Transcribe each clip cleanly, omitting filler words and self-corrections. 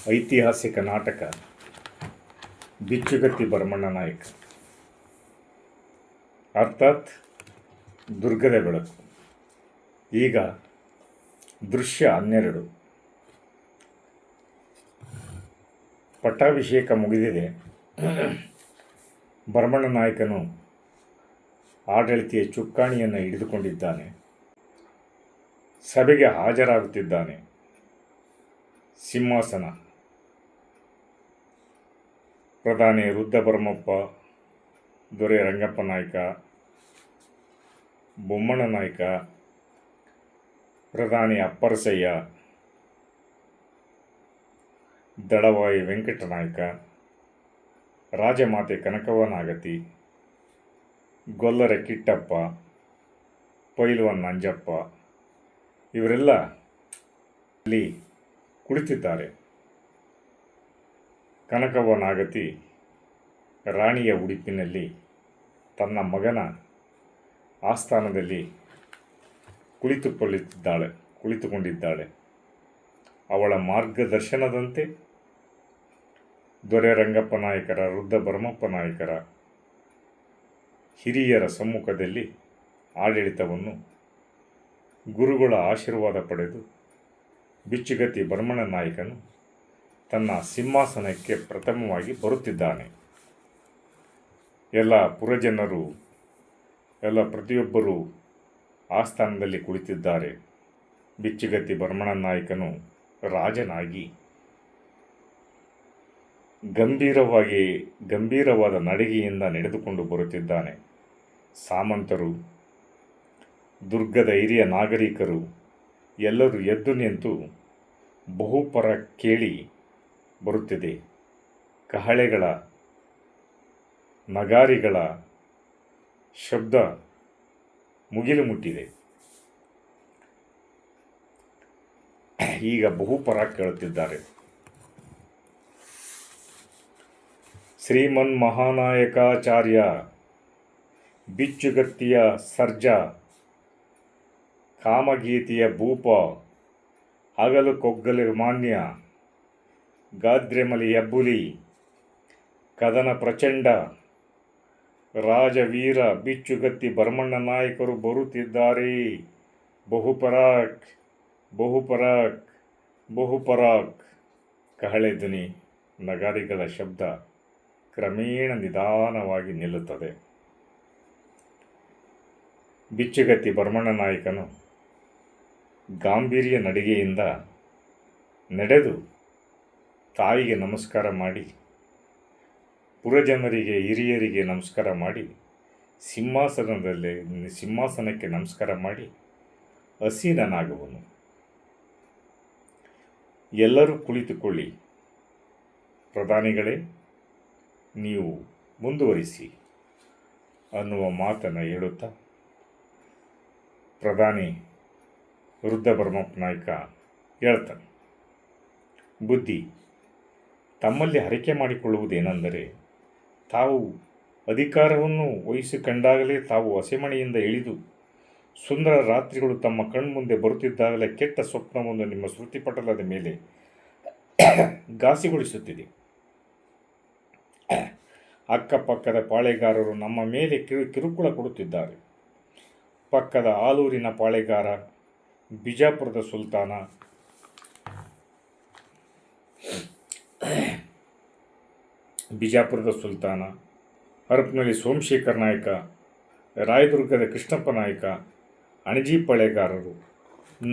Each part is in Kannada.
ಐತಿಹಾಸಿಕ ನಾಟಕ ಬಿಚ್ಚುಗತ್ತಿ ಭರಮಣ್ಣ ನಾಯಕ ಅರ್ಥಾತ್ ದುರ್ಗದ ಬೆಳಕು. ಈಗ ದೃಶ್ಯ 12. ಪಟ್ಟಾಭಿಷೇಕ ಮುಗಿದಿದೆ. ಭರಮಣ್ಣ ನಾಯಕನು ಆಡಳಿತೀಯ ಚುಕ್ಕಾಣಿಯನ್ನು ಹಿಡಿದುಕೊಂಡಿದ್ದಾನೆ. ಸಭೆಗೆ ಹಾಜರಾಗುತ್ತಿದ್ದಾನೆ. ಸಿಂಹಾಸನ ಪ್ರಧಾನಿ ರುದ್ರಭರ್ಮಪ್ಪ, ದೊರೆ ರಂಗಪ್ಪ ನಾಯಕ, ಬೊಮ್ಮಣ್ಣ ನಾಯಕ, ಪ್ರಧಾನಿ ಅಪ್ಪರಸಯ್ಯ, ದಳವಾಯಿ ವೆಂಕಟನಾಯಕ, ರಾಜಮಾತೆ ಕನಕವ್ವ ನಾಗತಿ, ಗೊಲ್ಲರ ಕಿಟ್ಟಪ್ಪ, ಪೈಲ್ವಾನ್ ನಂಜಪ್ಪ ಇವರೆಲ್ಲ ಅಲ್ಲಿ ಕುಳಿತಿದ್ದಾರೆ. ಕನಕವ್ವ ನಾಗತಿ ರಾಣಿಯ ಉಡುಪಿನಲ್ಲಿ ತನ್ನ ಮಗನ ಆಸ್ಥಾನದಲ್ಲಿ ಕುಳಿತುಕೊಂಡಿದ್ದಾಳೆ. ಅವಳ ಮಾರ್ಗದರ್ಶನದಂತೆ ದೊರೆ ರಂಗಪ್ಪ ನಾಯಕರ, ರುದ್ರಭರ್ಮಪ್ಪ ನಾಯಕರ ಹಿರಿಯರ ಸಮ್ಮುಖದಲ್ಲಿ ಆಡಳಿತವನ್ನು ಗುರುಗಳ ಆಶೀರ್ವಾದ ಪಡೆದು ಬಿಚ್ಚುಗತ್ತಿ ಭರಮಣ್ಣ ನಾಯಕನು ತನ್ನ ಸಿಂಹಾಸನಕ್ಕೆ ಪ್ರಥಮವಾಗಿ ಬರುತ್ತಿದ್ದಾನೆ. ಎಲ್ಲ ಪುರಜನರು, ಪ್ರತಿಯೊಬ್ಬರೂ ಆಸ್ಥಾನದಲ್ಲಿ ಕುಳಿತಿದ್ದಾರೆ. ಬಿಚ್ಚುಗತ್ತಿ ಭರಮಣ್ಣ ನಾಯಕನು ರಾಜನಾಗಿ ಗಂಭೀರವಾದ ನಡಿಗೆಯಿಂದ ನಡೆದುಕೊಂಡು ಬರುತ್ತಿದ್ದಾನೆ. ಸಾಮಂತರು, ದುರ್ಗದ ಹಿರಿಯ ನಾಗರಿಕರು ಎಲ್ಲರೂ ಎದ್ದು ನಿಂತು ಬಹುಪರ ಕೇಳಿ ಬರುತ್ತಿದೆ. ಕಹಳೆಗಳ, ನಗಾರಿಗಳ ಶಬ್ದ ಮುಗಿಲು ಮುಟ್ಟಿದೆ. ಈಗ ಬಹುಪರ ಕೇಳುತ್ತಿದ್ದಾರೆ. ಶ್ರೀಮನ್ ಮಹಾನಾಯಕಾಚಾರ್ಯ ಬಿಚ್ಚುಗತ್ತಿಯ ಸರ್ಜಾ, ಕಾಮಗೀತೆಯ ಭೂಪ, ಹಗಲು ಕೊಗ್ಗಲು ಮಾನ್ಯ, ಗಾದ್ರೆಮಲಿ ಹೆಬ್ಬುಲಿ, ಕದನ ಪ್ರಚಂಡ, ರಾಜವೀರ ಬಿಚ್ಚುಗತ್ತಿ ಭರಮಣ್ಣ ನಾಯಕರು ಬರುತ್ತಿದ್ದಾರೆ. ಬಹುಪರಾಕ್ ಬಹುಪರಾಕ್ ಬಹುಪರಾಕ್. ಕಹಳೆ ಧ್ವನಿ, ನಗಾರಿಗಳ ಶಬ್ದ ಕ್ರಮೇಣ ನಿಧಾನವಾಗಿ ನಿಲ್ಲುತ್ತದೆ. ಬಿಚ್ಚುಗತ್ತಿ ಭರಮಣ್ಣ ನಾಯಕನು ಗಾಂಭೀರ್ಯ ನಡಿಗೆಯಿಂದ ನಡೆದು ತಾಯಿಗೆ ನಮಸ್ಕಾರ ಮಾಡಿ, ಪುರಜನರಿಗೆ, ಹಿರಿಯರಿಗೆ ನಮಸ್ಕಾರ ಮಾಡಿ, ಸಿಂಹಾಸನಕ್ಕೆ ನಮಸ್ಕಾರ ಮಾಡಿ ಆಸೀನನಾಗುವನು. ಎಲ್ಲರೂ ಕುಳಿತುಕೊಳ್ಳಿ, ಪ್ರಧಾನಿಗಳೇ ನೀವು ಮುಂದುವರಿಸಿ ಅನ್ನುವ ಮಾತನ್ನು ಹೇಳುತ್ತಾ ಪ್ರಧಾನಿ ರುದ್ರಭರ್ಮಪ್ಪ ನಾಯಕ ಹೇಳ್ತಾನೆ, ಬುದ್ಧಿ, ತಮ್ಮಲ್ಲಿ ಹರಕೆ ಮಾಡಿಕೊಳ್ಳುವುದೇನೆಂದರೆ, ತಾವು ಅಧಿಕಾರವನ್ನು ವಹಿಸಿಕೊಂಡಾಗಲೇ, ತಾವು ಹಸೆಮಣೆಯಿಂದ ಇಳಿದು ಸುಂದರ ರಾತ್ರಿಗಳು ತಮ್ಮ ಕಣ್ಮುಂದೆ ಬರುತ್ತಿದ್ದಾಗಲೇ ಕೆಟ್ಟ ಸ್ವಪ್ನವನ್ನು ನಿಮ್ಮ ಸ್ಮೃತಿಪಟಲದ ಮೇಲೆ ಘಾಸಿಗೊಳಿಸುತ್ತಿದೆ. ಅಕ್ಕಪಕ್ಕದ ಪಾಳೆಗಾರರು ನಮ್ಮ ಮೇಲೆ ಕಿರುಕುಳ ಕೊಡುತ್ತಿದ್ದಾರೆ. ಪಕ್ಕದ ಆಲೂರಿನ ಪಾಳೆಗಾರ, ಬಿಜಾಪುರದ ಸುಲ್ತಾನ, ಹರಪನಹಳ್ಳಿ ಸೋಮಶೇಖರ ನಾಯಕ, ರಾಯದುರ್ಗದ ಕೃಷ್ಣಪ್ಪ ನಾಯಕ, ಅಣಜಿ ಪಾಳೆಗಾರರು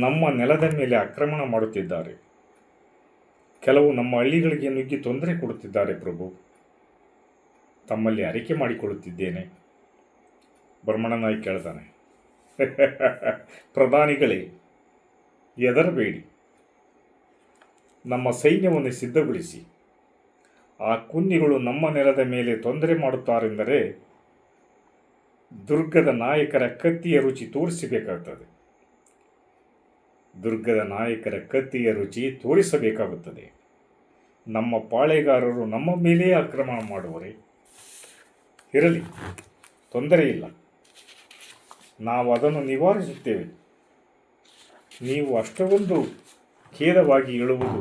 ನಮ್ಮ ನೆಲದ ಮೇಲೆ ಆಕ್ರಮಣ ಮಾಡುತ್ತಿದ್ದಾರೆ. ಕೆಲವು ನಮ್ಮ ಹಳ್ಳಿಗಳಿಗೆ ನುಗ್ಗಿ ತೊಂದರೆ ಕೊಡುತ್ತಿದ್ದಾರೆ. ಪ್ರಭು, ತಮ್ಮಲ್ಲಿ ಅರಿಕೆ ಮಾಡಿಕೊಳ್ಳುತ್ತಿದ್ದೇನೆ. ಭರಮಣ್ಣ ನಾಯಕ ಕೇಳ್ತಾನೆ, ಪ್ರಧಾನಿಗಳೇ ಹೆದರಬೇಡಿ, ನಮ್ಮ ಸೈನ್ಯವನ್ನು ಸಿದ್ಧಗೊಳಿಸಿ. ಆ ಕುನ್ನಿಗಳು ನಮ್ಮ ನೆಲದ ಮೇಲೆ ತೊಂದರೆ ಮಾಡುತ್ತಾರೆಂದರೆ ದುರ್ಗದ ನಾಯಕರ ಕತ್ತಿಯ ರುಚಿ ತೋರಿಸಬೇಕಾಗುತ್ತದೆ. ನಮ್ಮ ಪಾಳೆಗಾರರು ನಮ್ಮ ಮೇಲೆಯೇ ಆಕ್ರಮಣ ಮಾಡುವರೆ. ಇರಲಿ, ತೊಂದರೆ ಇಲ್ಲ, ನಾವು ಅದನ್ನು ನಿವಾರಿಸುತ್ತೇವೆ. ನೀವು ಅಷ್ಟೊಂದು ಖೇದವಾಗಿ ಹೇಳುವುದು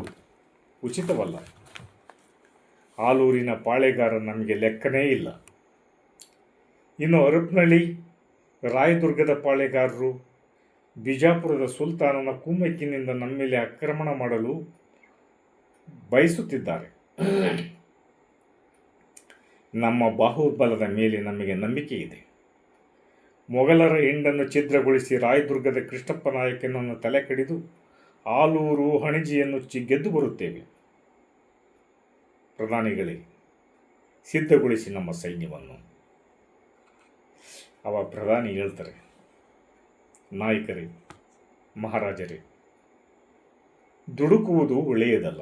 ಉಚಿತವಲ್ಲ. ಆಲೂರಿನ ಪಾಳೆಗಾರ ನಮಗೆ ಲೆಕ್ಕನೇ ಇಲ್ಲ. ಇನ್ನು ಹರಪನಹಳ್ಳಿ ರಾಯದುರ್ಗದ ಪಾಳೆಗಾರರು ಬಿಜಾಪುರದ ಸುಲ್ತಾನನ ಕುಮ್ಮಕ್ಕಿನಿಂದ ನಮ್ಮ ಮೇಲೆ ಆಕ್ರಮಣ ಮಾಡಲು ಬಯಸುತ್ತಿದ್ದಾರೆ. ನಮ್ಮ ಬಾಹುಬಲದ ಮೇಲೆ ನಮಗೆ ನಂಬಿಕೆ ಇದೆ. ಮೊಘಲರ ಹಿಂಡನ್ನು ಛಿದ್ರಗೊಳಿಸಿ ರಾಯದುರ್ಗದ ಕೃಷ್ಣಪ್ಪ ನಾಯಕನನ್ನು ತಲೆ ಕಡಿದು ಆಲೂರು ಹಣಜಿಯನ್ನು ಗೆದ್ದು ಬರುತ್ತೇವೆ. ಪ್ರಧಾನಿಗಳೇ, ಸಿದ್ಧಗೊಳಿಸಿ ನಮ್ಮ ಸೈನ್ಯವನ್ನು. ಅವ ಪ್ರಧಾನಿ ಹೇಳ್ತಾರೆ, ನಾಯಕರೇ, ಮಹಾರಾಜರೇ, ದುಡುಕುವುದು ಒಳ್ಳೆಯದಲ್ಲ.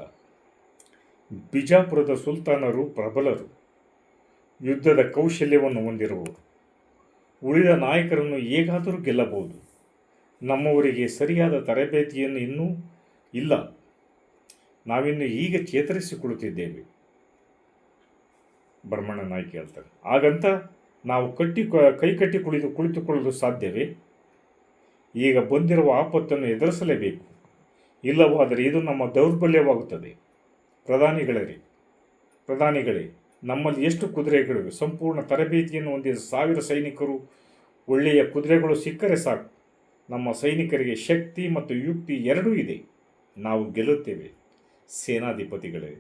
ಬಿಜಾಪುರದ ಸುಲ್ತಾನರು ಪ್ರಬಲರು, ಯುದ್ಧದ ಕೌಶಲ್ಯವನ್ನು ಹೊಂದಿರುವವರು. ಉಳಿದ ನಾಯಕರನ್ನು ಹೇಗಾದರೂ ಗೆಲ್ಲಬಹುದು. ನಮ್ಮವರಿಗೆ ಸರಿಯಾದ ತರಬೇತಿಯನ್ನು ಇನ್ನೂ ಇಲ್ಲ. ನಾವಿನ್ನು ಈಗ ಚೇತರಿಸಿಕೊಳ್ಳುತ್ತಿದ್ದೇವೆ. ಬ್ರಹ್ಮಣ ನಾಯಕ ಹೇಳ್ತಾರೆ, ಹಾಗಂತ ನಾವು ಕೈಕಟ್ಟಿ ಕುಳಿತುಕೊಳ್ಳಲು ಸಾಧ್ಯವೇ? ಈಗ ಬಂದಿರುವ ಆಪತ್ತನ್ನು ಎದುರಿಸಲೇಬೇಕು. ಇಲ್ಲವಾದರೆ ಇದು ನಮ್ಮ ದೌರ್ಬಲ್ಯವಾಗುತ್ತದೆ. ಪ್ರಧಾನಿಗಳೇ, ನಮ್ಮಲ್ಲಿ ಎಷ್ಟು ಕುದುರೆಗಳಿವೆ? ಸಂಪೂರ್ಣ ತರಬೇತಿಯನ್ನು ಹೊಂದಿದ 1000 ಸೈನಿಕರು, ಒಳ್ಳೆಯ ಕುದುರೆಗಳು ಸಿಕ್ಕರೆ ಸಾಕು. ನಮ್ಮ ಸೈನಿಕರಿಗೆ ಶಕ್ತಿ ಮತ್ತು ಯುಕ್ತಿ ಎರಡೂ ಇದೆ. ನಾವು ಗೆಲ್ಲುತ್ತೇವೆ. ಸೇನಾಧಿಪತಿಗಳೇ,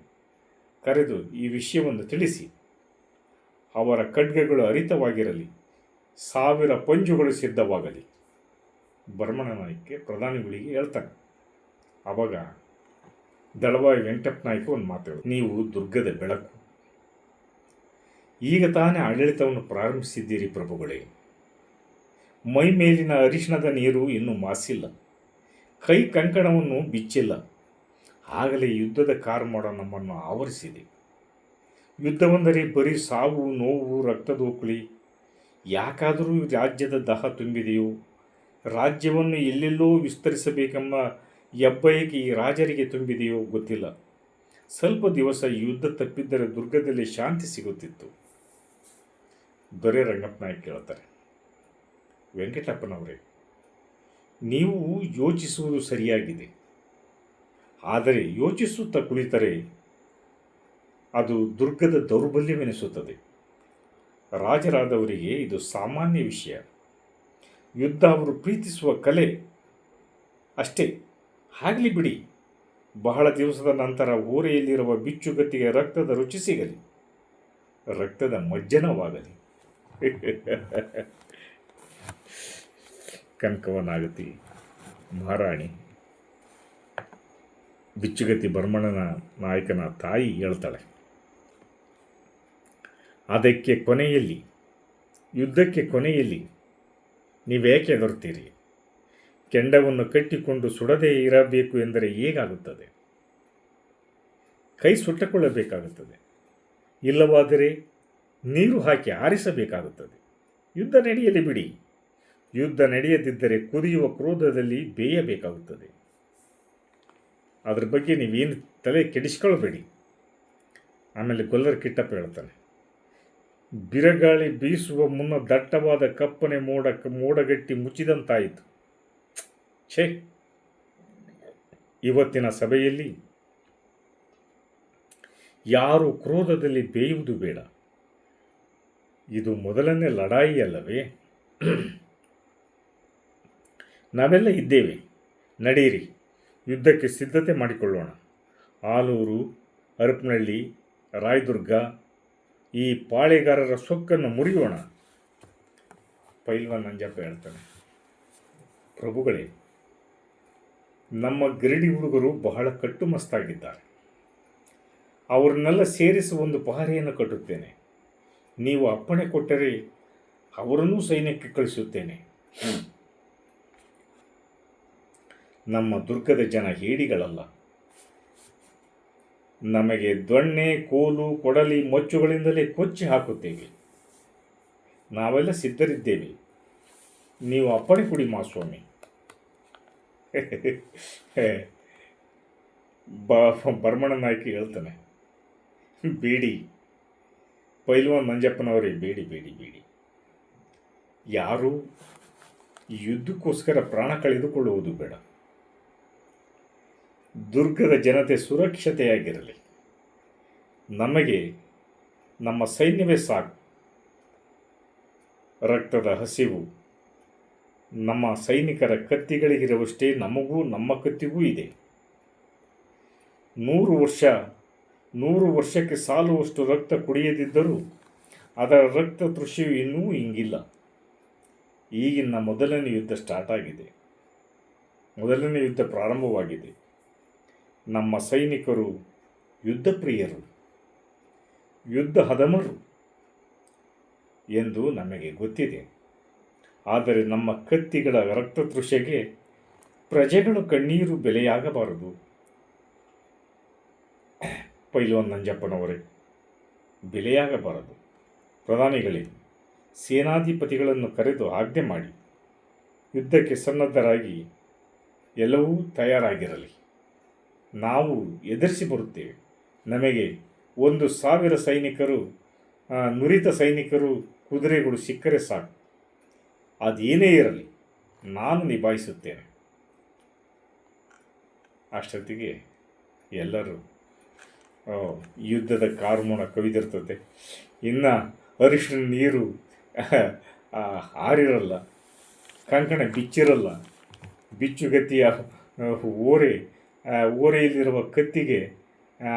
ಕರೆದು ಈ ವಿಷಯವನ್ನು ತಿಳಿಸಿ. ಅವರ ಖಡ್ಗಗಳು ಹರಿತವಾಗಿರಲಿ, 1000 ಪಂಜುಗಳು ಸಿದ್ಧವಾಗಲಿ. ಬ್ರಹ್ಮಣ ನಾಯಕ ಪ್ರಧಾನಿಗಳಿಗೆ ಹೇಳ್ತಾನೆ. ಆವಾಗ ದಳವಾಯಿ ವೆಂಕಟಪ್ಪ ನಾಯಕ ಒಂದು ಮಾತಾಡೋದು, ನೀವು ದುರ್ಗದ ಬೆಳಕು. ಈಗ ತಾನೇ ಆಡಳಿತವನ್ನು ಪ್ರಾರಂಭಿಸಿದ್ದೀರಿ ಪ್ರಭುಗಳೇ. ಮೈ ಮೇಲಿನ ಅರಿಶಿಣದ ನೀರು ಇನ್ನೂ ಮಾಸಿಲ್ಲ, ಕೈ ಕಂಕಣವನ್ನು ಬಿಚ್ಚಿಲ್ಲ. ಆಗಲೇ ಯುದ್ಧದ ಕಾರ್ಮೋಡ ನಮ್ಮನ್ನು ಆವರಿಸಿದೆ. ಯುದ್ಧವೆಂದರೆ ಬರೀ ಸಾವು, ನೋವು, ರಕ್ತದೋಕುಳಿ. ಯಾಕಾದರೂ ರಾಜ್ಯದ ದಹ ತುಂಬಿದೆಯೋ? ರಾಜ್ಯವನ್ನು ಎಲ್ಲೆಲ್ಲೋ ವಿಸ್ತರಿಸಬೇಕೆಂಬ ಹೆಬ್ಬಯಕೆ ಈ ರಾಜರಿಗೆ ತುಂಬಿದೆಯೋ ಗೊತ್ತಿಲ್ಲ. ಸ್ವಲ್ಪ ದಿವಸ ಯುದ್ಧ ತಪ್ಪಿದ್ದರೆ ದುರ್ಗದಲ್ಲಿ ಶಾಂತಿ ಸಿಗುತ್ತಿತ್ತು. ದೊರೆ ರಂಗಪ್ಪ ನಾಯಕ್ ಕೇಳ್ತಾರೆ, ವೆಂಕಟಪ್ಪನವರೇ, ನೀವು ಯೋಚಿಸುವುದು ಸರಿಯಾಗಿದೆ. ಆದರೆ ಯೋಚಿಸುತ್ತಾ ಕುಳಿತರೆ ಅದು ದುರ್ಗದ ದೌರ್ಬಲ್ಯವೆನಿಸುತ್ತದೆ. ರಾಜರಾದವರಿಗೆ ಇದು ಸಾಮಾನ್ಯ ವಿಷಯ. ಯುದ್ಧ ಅವರು ಪ್ರೀತಿಸುವ ಕಲೆ ಅಷ್ಟೇ. ಆಗಲಿ ಬಿಡಿ. ಬಹಳ ದಿವಸದ ನಂತರ ಓರೆಯಲ್ಲಿರುವ ಬಿಚ್ಚುಗತ್ತಿಗೆ ರಕ್ತದ ರುಚಿ ಸಿಗಲಿ, ರಕ್ತದ ಮಜ್ಜನವಾಗಲಿ. ಕನಕವನಾಗತಿ ಮಹಾರಾಣಿ ಬಿಚ್ಚುಗತ್ತಿ ಬ್ರಹ್ಮಣನ ನಾಯಕನ ತಾಯಿ ಹೇಳ್ತಾಳೆ, ಯುದ್ಧಕ್ಕೆ ಕೊನೆಯಲ್ಲಿ ನೀವೇಕೆ ಹೆದರುತ್ತೀರಿ? ಕೆಂಡವನ್ನು ಕಟ್ಟಿಕೊಂಡು ಸುಡದೇ ಇರಬೇಕು ಎಂದರೆ ಹೇಗಾಗುತ್ತದೆ? ಕೈ ಸುಟ್ಟುಕೊಳ್ಳಬೇಕಾಗುತ್ತದೆ. ಇಲ್ಲವಾದರೆ ನೀರು ಹಾಕಿ ಆರಿಸಬೇಕಾಗುತ್ತದೆ. ಯುದ್ಧ ನಡೆಯಲಿ ಬಿಡಿ. ಯುದ್ಧ ನಡೆಯದಿದ್ದರೆ ಕುದಿಯುವ ಕ್ರೋಧದಲ್ಲಿ ಬೇಯಬೇಕಾಗುತ್ತದೆ. ಅದ್ರ ಬಗ್ಗೆ ನೀವೇನು ತಲೆ ಕೆಡಿಸ್ಕೊಳ್ಬೇಡಿ. ಆಮೇಲೆ ಗೊಲ್ಲರ ಕಿಟ್ಟಪ್ಪ ಹೇಳ್ತಾನೆ, ಬಿರಗಾಳಿ ಬೀಸುವ ಮುನ್ನ ದಟ್ಟವಾದ ಕಪ್ಪನೆ ಮೋಡಗಟ್ಟಿ ಮುಚ್ಚಿದಂತಾಯಿತು. ಛೇ, ಇವತ್ತಿನ ಸಭೆಯಲ್ಲಿ ಯಾರು ಕ್ರೋಧದಲ್ಲಿ ಬೇಯುವುದು ಬೇಡ. ಇದು ಮೊದಲನೇ ಲಡಾಯಿ ಅಲ್ಲವೇ? ನಾವೆಲ್ಲ ಇದ್ದೇವೆ. ನಡೆಯಿರಿ, ಯುದ್ಧಕ್ಕೆ ಸಿದ್ಧತೆ ಮಾಡಿಕೊಳ್ಳೋಣ. ಆಲೂರು, ಹರಪನಹಳ್ಳಿ, ರಾಯದುರ್ಗ, ಈ ಪಾಳೆಗಾರರ ಸೊಕ್ಕನ್ನು ಮುರಿಯೋಣ. ಪೈಲ್ವಾನ್ ನಂಜಪ್ಪ ಹೇಳ್ತಾನೆ, ಪ್ರಭುಗಳೇ, ನಮ್ಮ ಗಿರಡಿ ಹುಡುಗರು ಬಹಳ ಕಟ್ಟುಮಸ್ತಾಗಿದ್ದಾರೆ. ಅವರನ್ನೆಲ್ಲ ಸೇರಿಸಿ ಒಂದು ಪಹರೆಯನ್ನು ಕಟ್ಟುತ್ತೇನೆ. ನೀವು ಅಪ್ಪಣೆ ಕೊಟ್ಟರೆ ಅವರನ್ನೂ ಸೈನ್ಯಕ್ಕೆ ಕಳಿಸುತ್ತೇನೆ. ನಮ್ಮ ದುರ್ಗದ ಜನ ಹೇಡಿಗಳಲ್ಲ. ನಮಗೆ ದೊಣ್ಣೆ, ಕೋಲು, ಕೊಡಲಿ, ಮಚ್ಚುಗಳಿಂದಲೇ ಕೊಚ್ಚಿ ಹಾಕುತ್ತೇವೆ. ನಾವೆಲ್ಲ ಸಿದ್ಧರಿದ್ದೇವೆ. ನೀವು ಅಪ್ಪಣೆ ಕೊಡಿ ಮಹಾಸ್ವಾಮಿ. ಬ್ರಹ್ಮಣ ನಾಯಕ ಹೇಳ್ತಾನೆ, ಬೇಡಿ ಪೈಲ್ವಾನ್ ಮಂಜಪ್ಪನವರೇ, ಬೇಡಿ ಬೇಡಿ ಬೇಡಿ. ಯಾರೂ ಯುದ್ಧಕ್ಕೋಸ್ಕರ ಪ್ರಾಣ ಕಳೆದುಕೊಳ್ಳುವುದು ಬೇಡ. ದುರ್ಗದ ಜನತೆ ಸುರಕ್ಷತೆಯಾಗಿರಲಿ. ನಮಗೆ ನಮ್ಮ ಸೈನ್ಯವೇ ಸಾಕು. ರಕ್ತದ ಹಸಿವು ನಮ್ಮ ಸೈನಿಕರ ಕತ್ತಿಗಳಿಗಿರುವಷ್ಟೇ ನಮಗೂ ನಮ್ಮ ಕತ್ತಿಗೂ ಇದೆ. 100 ವರ್ಷಕ್ಕೆ ಸಾಲುವಷ್ಟು ರಕ್ತ ಕುಡಿಯದಿದ್ದರೂ ಅದರ ರಕ್ತ ತೃಷಿಯು ಇನ್ನೂ ಹಿಂಗಿಲ್ಲ. ಈಗಿನ ಮೊದಲನೇ ಯುದ್ಧ ಸ್ಟಾರ್ಟ್ ಆಗಿದೆ. ಮೊದಲನೇ ಯುದ್ಧ ಪ್ರಾರಂಭವಾಗಿದೆ. ನಮ್ಮ ಸೈನಿಕರು ಯುದ್ಧ ಪ್ರಿಯರು, ಯುದ್ಧ ಹದಮರು ಎಂದು ನಮಗೆ ಗೊತ್ತಿದೆ. ಆದರೆ ನಮ್ಮ ಕತ್ತಿಗಳ ರಕ್ತತೃಷೆಗೆ ಪ್ರಜೆಗಳ ಕಣ್ಣೀರು ಬೆಲೆಯಾಗಬಾರದು. ಪೈಲ್ವಾನ್ ನಂಜಪ್ಪನವರೇ, ಬೆಲೆಯಾಗಬಾರದು. ಪ್ರಧಾನಿಗಳೇ, ಸೇನಾಧಿಪತಿಗಳನ್ನು ಕರೆದು ಆಜ್ಞೆ ಮಾಡಿ ಯುದ್ಧಕ್ಕೆ ಸನ್ನದ್ಧರಾಗಿ ಎಲ್ಲವೂ ತಯಾರಾಗಿರಲಿ. ನಾವು ಎದುರಿಸಿ ಬರುತ್ತೇವೆ. ನಮಗೆ 1,000 ಸೈನಿಕರು, ನುರಿತ ಸೈನಿಕರು, ಕುದುರೆಗಳು ಸಿಕ್ಕರೆ ಸಾಕು. ಅದೇನೇ ಇರಲಿ, ನಾನು ನಿಭಾಯಿಸುತ್ತೇನೆ. ಅಷ್ಟೊತ್ತಿಗೆ ಎಲ್ಲರೂ ಯುದ್ಧದ ಕಾರ್ಮೋಣ ಕವಿದಿರ್ತದೆ. ಇನ್ನು ಅರಿಶಿನ ನೀರು ಆರಿರಲ್ಲ, ಕಂಕಣ ಬಿಚ್ಚಿರಲ್ಲ. ಬಿಚ್ಚುಗತ್ತಿಯ ಓರೆಯಲ್ಲಿರುವ ಕತ್ತಿಗೆ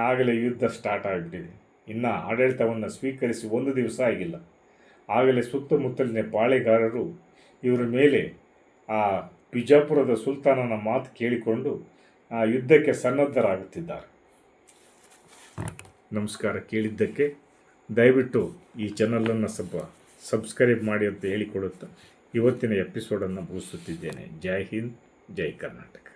ಆಗಲೇ ಯುದ್ಧ ಸ್ಟಾರ್ಟ್ ಆಗಿಬಿಟ್ಟಿದೆ. ಇನ್ನು ಆಡಳಿತವನ್ನು ಸ್ವೀಕರಿಸಿ 1 ದಿವಸ ಆಗಿಲ್ಲ. ಆಗಲೇ ಸುತ್ತಮುತ್ತಲಿನ ಪಾಳೆಗಾರರು ಇವರ ಮೇಲೆ ಆ ಬಿಜಾಪುರದ ಸುಲ್ತಾನನ ಮಾತು ಕೇಳಿಕೊಂಡು ಯುದ್ಧಕ್ಕೆ ಸನ್ನದ್ಧರಾಗುತ್ತಿದ್ದಾರೆ. ನಮಸ್ಕಾರ. ಕೇಳಿದ್ದಕ್ಕೆ ದಯವಿಟ್ಟು ಈ ಚಾನಲನ್ನು ಸ್ವಲ್ಪ ಸಬ್ಸ್ಕ್ರೈಬ್ ಮಾಡಿ ಅಂತ ಹೇಳಿಕೊಡುತ್ತಾ ಇವತ್ತಿನ ಎಪಿಸೋಡನ್ನು ಮುಗಿಸುತ್ತಿದ್ದೇನೆ. ಜೈ ಹಿಂದ್, ಜೈ ಕರ್ನಾಟಕ.